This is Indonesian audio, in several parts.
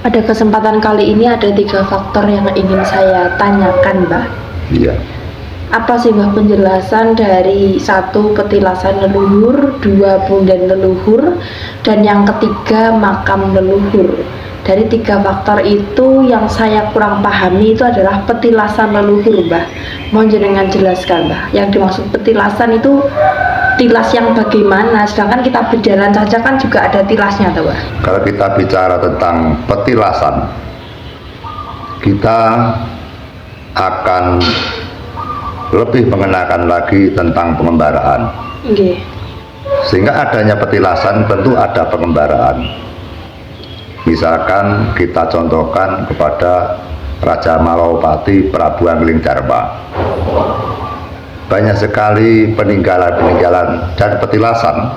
Pada kesempatan kali ini ada 3 faktor yang ingin saya tanyakan, Mbah. Iya. Apa sih, Mbah, penjelasan dari 1 petilasan leluhur, 2 punden leluhur, dan yang ketiga makam leluhur? Dari 3 faktor itu yang saya kurang pahami itu adalah petilasan leluhur, Mbah. Mohon jenengan jelaskan, Mbah. Yang dimaksud petilasan itu tilas yang bagaimana? Sedangkan kita berjalan saja kan juga ada tilasnya, tuh, Mbah. Kalau kita bicara tentang petilasan, kita akan lebih mengenakan lagi tentang pengembaraan. Nggih. Sehingga adanya petilasan tentu ada pengembaraan. Misalkan kita contohkan kepada Raja Malawapati Prabu Anglingdarma. Banyak sekali peninggalan-peninggalan dan petilasan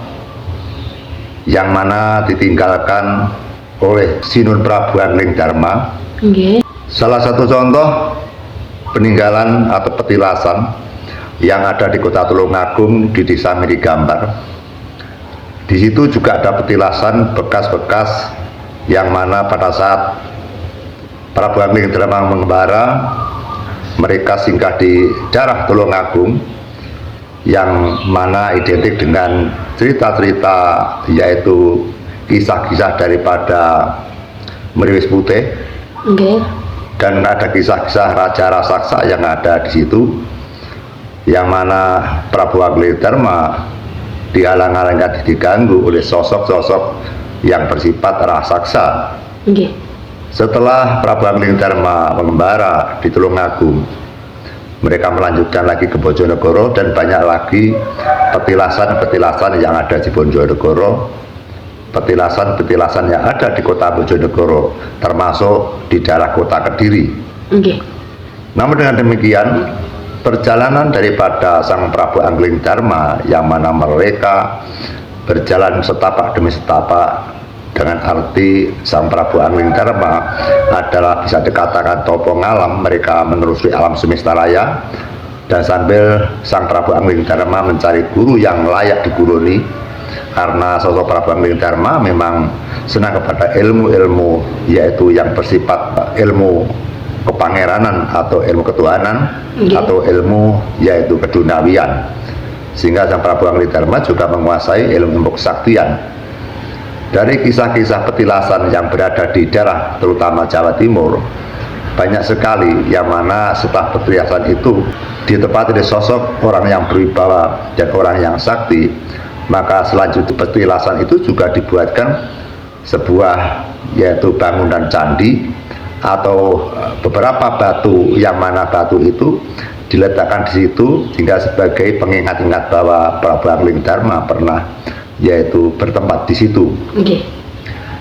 yang mana ditinggalkan oleh Sinun Prabu Anglingdarma. Nggih. Salah satu contoh peninggalan atau petilasan yang ada di Kota Tulungagung di Desa Mirigambar. Di situ juga ada petilasan bekas-bekas yang mana pada saat Prabu Anglingdarma mengembara, mereka singgah di daerah Tulungagung yang mana identik dengan cerita-cerita, yaitu kisah-kisah daripada Meriwis Putih. Nggih. Dan ada kisah-kisah Raja Rasaksa yang ada di situ, yang mana Prabu Anglingdarma dihalang-halangkan, diganggu oleh sosok-sosok yang bersifat raksasa. Nggih. Setelah Prabu Anglingdarma mengembara di Tulungagung, mereka melanjutkan lagi ke Bojonegoro, dan banyak lagi petilasan-petilasan yang ada di Bojonegoro, petilasan-petilasan yang ada di Kota Bojonegoro, termasuk di daerah Kota Kediri. Nggih. Namun dengan demikian, perjalanan daripada Sang Prabu Anglingdarma yang mana mereka berjalan setapak demi setapak, dengan arti Sang Prabu Anglingdarma adalah bisa dikatakan topo ngalam, mereka menelusuri alam semesta raya, dan sambil Sang Prabu Anglingdarma mencari guru yang layak diguruni, karena sosok Prabu Anglingdarma memang senang kepada ilmu-ilmu, yaitu yang bersifat ilmu kepangeranan atau ilmu ketuhanan, atau ilmu yaitu keduniawian. Sehingga Sang Prabu Anglingdarma juga menguasai ilmu kesaktian. Dari kisah-kisah petilasan yang berada di daerah terutama Jawa Timur, banyak sekali yang mana setelah petilasan itu ditepati oleh sosok orang yang berwibawa dan orang yang sakti, maka selanjutnya petilasan itu juga dibuatkan sebuah yaitu bangunan candi atau beberapa batu, yang mana batu itu diletakkan di situ hingga sebagai pengingat-ingat bahwa Prabu Anglingdarma pernah yaitu bertempat di situ. Nggih.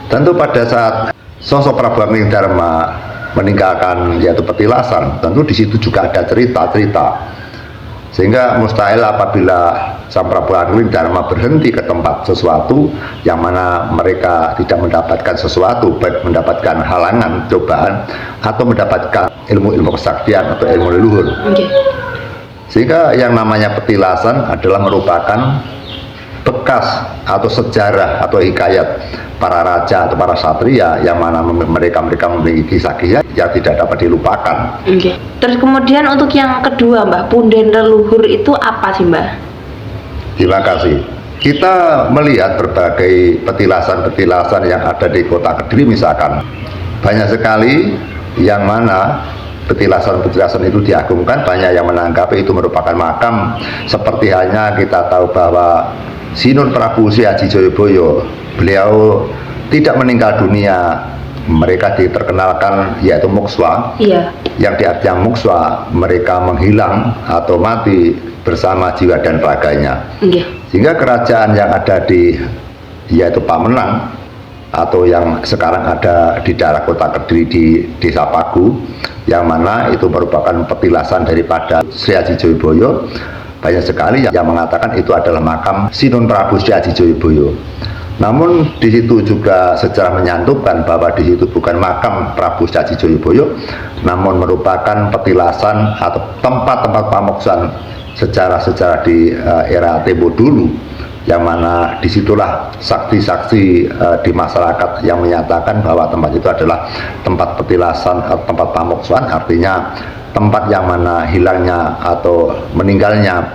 Tentu pada saat sosok Prabu Anglingdarma meninggalkan yaitu petilasan, tentu di situ juga ada cerita-cerita, sehingga mustahil apabila Sang Prabu Anglingdarma berhenti ke tempat sesuatu yang mana mereka tidak mendapatkan sesuatu, baik mendapatkan halangan, cobaan, atau mendapatkan ilmu-ilmu kesaktian atau ilmu leluhur. Nggih. Sehingga yang namanya petilasan adalah merupakan bekas atau sejarah atau hikayat para raja atau para satria, yang mana mereka memiliki kisah-kisah yang tidak dapat dilupakan. Oke. Terus kemudian untuk yang kedua, Mbah, punden leluhur itu apa sih, Mbah? Terima kasih. Kita melihat berbagai petilasan-petilasan yang ada di Kota Kediri misalkan, banyak sekali yang mana petilasan-petilasan itu diagungkan, banyak yang menanggapi itu merupakan makam. Seperti halnya kita tahu bahwa Sinun Prabu Sri Haji Joyoboyo, beliau tidak meninggal dunia, mereka diterkenalkan yaitu mukswa. Iya. Yang diartikan mukswa, mereka menghilang atau mati bersama jiwa dan raganya. Nggih. Sehingga kerajaan yang ada di yaitu Pamenang atau yang sekarang ada di daerah Kota Kediri di Desa Pagu, yang mana itu merupakan petilasan daripada Sri Haji Joyoboyo, banyak sekali yang mengatakan itu adalah makam Sinun Prabu Sri Haji Joyoboyo. Namun di situ juga sejarah menyantupkan bahwa di situ bukan makam Prabu Sri Haji Joyoboyo, namun merupakan petilasan atau tempat-tempat pamuksan sejarah-sejarah di era tempo dulu, yang mana disitulah saksi-saksi di masyarakat yang menyatakan bahwa tempat itu adalah tempat petilasan atau tempat pamoksuan, artinya tempat yang mana hilangnya atau meninggalnya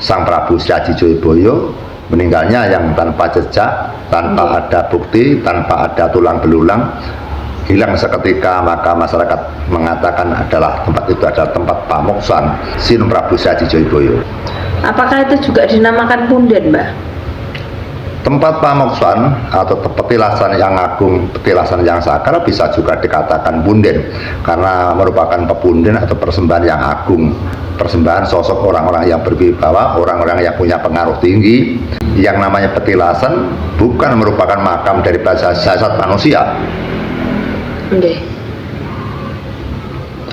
Sang Prabu Sri Aji Joyoboyo, meninggalnya yang tanpa jejak, tanpa ada bukti, tanpa ada tulang belulang, hilang seketika, maka masyarakat mengatakan adalah tempat itu adalah tempat pamoksan Sin Prabu Sri Aji Joyoboyo. Apakah itu juga dinamakan punden, Mbah? Tempat pamoksan atau petilasan yang agung, petilasan yang sakral bisa juga dikatakan punden karena merupakan pepunden atau persembahan yang agung, persembahan sosok orang-orang yang berwibawa, orang-orang yang punya pengaruh tinggi. Yang namanya petilasan bukan merupakan makam dari jasad manusia.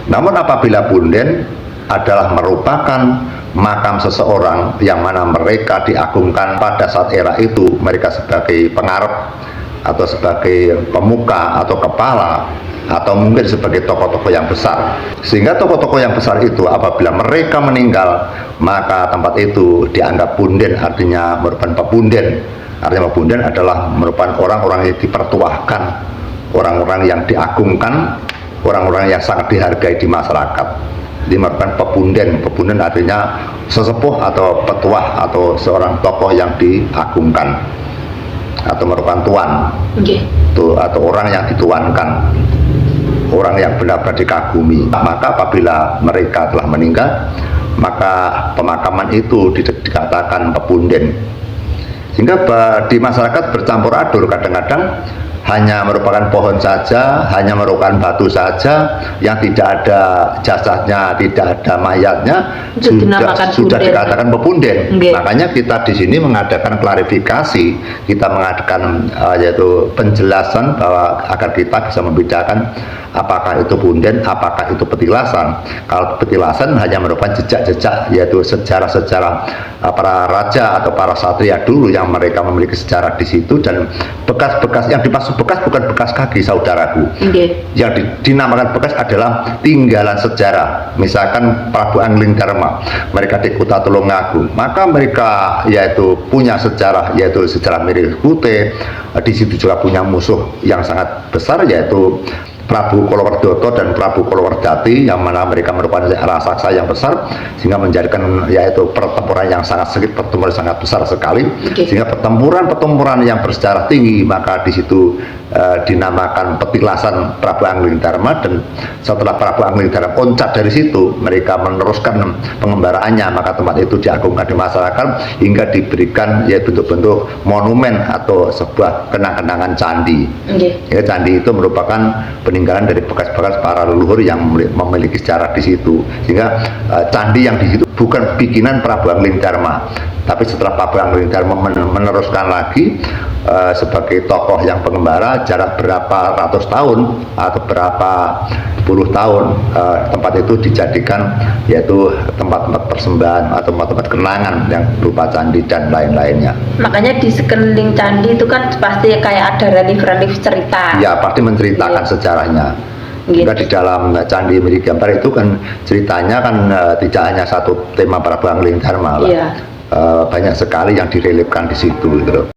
Namun apabila punden adalah merupakan makam seseorang yang mana mereka diagungkan pada saat era itu, mereka sebagai pengarep atau sebagai pemuka atau kepala atau mungkin sebagai tokoh-tokoh yang besar, sehingga tokoh-tokoh yang besar itu apabila mereka meninggal maka tempat itu dianggap punden, artinya merupakan pepunden. Artinya pepunden adalah merupakan orang-orang yang dipertuahkan, orang-orang yang diagungkan, orang-orang yang sangat dihargai di masyarakat. Ini merupakan pepunden. Pepunden artinya sesepuh atau petuah atau seorang tokoh yang diagungkan atau merupakan tuan, atau orang yang dituankan, orang yang benar-benar dikagumi. Maka apabila mereka telah meninggal, maka pemakaman itu dikatakan pepunden. Sehingga di masyarakat bercampur aduk, kadang-kadang hanya merupakan pohon saja, hanya merupakan batu saja yang tidak ada jasadnya, tidak ada mayatnya, sudah dikatakan pepunden. Makanya kita di sini mengadakan klarifikasi, kita mengadakan yaitu penjelasan bahwa agar kita bisa membedakan apakah itu punden, apakah itu petilasan. Kalau petilasan hanya merupakan jejak-jejak, yaitu sejarah-sejarah para raja atau para satria dulu yang mereka memiliki sejarah di situ, dan bekas-bekas yang dimaksud bekas bukan bekas kaki, saudaraku. Yang dinamakan bekas adalah tinggalan sejarah. Misalkan Prabu Angling Darma, mereka di Kota Tulungagung, maka mereka yaitu punya sejarah, yaitu sejarah Mirip Kute. Di situ juga punya musuh yang sangat besar, yaitu Prabu Kolowerdoto dan Prabu Kolowerdati, yang mana mereka merupakan raksasa yang besar, sehingga menjadikan yaitu pertempuran yang sangat sengit, pertempuran sangat besar sekali, sehingga pertempuran yang bersejarah tinggi. Maka di situ dinamakan petilasan Prabu Angling Darma, dan setelah Prabu Angling Darma loncat dari situ, mereka meneruskan pengembaraannya, maka tempat itu diagungkan di masyarakat hingga diberikan ya bentuk-bentuk monumen atau sebuah kenang-kenangan candi. Ya, candi itu merupakan peninggalan dari bekas-bekas para leluhur yang memiliki sejarah di situ, sehingga candi yang di situ bukan bikinan Prabu Angling Darma, tapi setelah Prabu Angling Darma meneruskan lagi sebagai tokoh yang pengembara, jarak berapa ratus tahun atau berapa puluh tahun tempat itu dijadikan yaitu tempat-tempat persembahan atau tempat-tempat kenangan yang berupa candi dan lain-lainnya. Makanya di sekeliling candi itu kan pasti kayak ada relief-relief cerita. Ya, pasti menceritakan sejarahnya. Juga di dalam candi Miri Gambar itu kan ceritanya kan tidak hanya satu tema Prabu Angling Darma, banyak sekali yang direlipkan di situ gitu.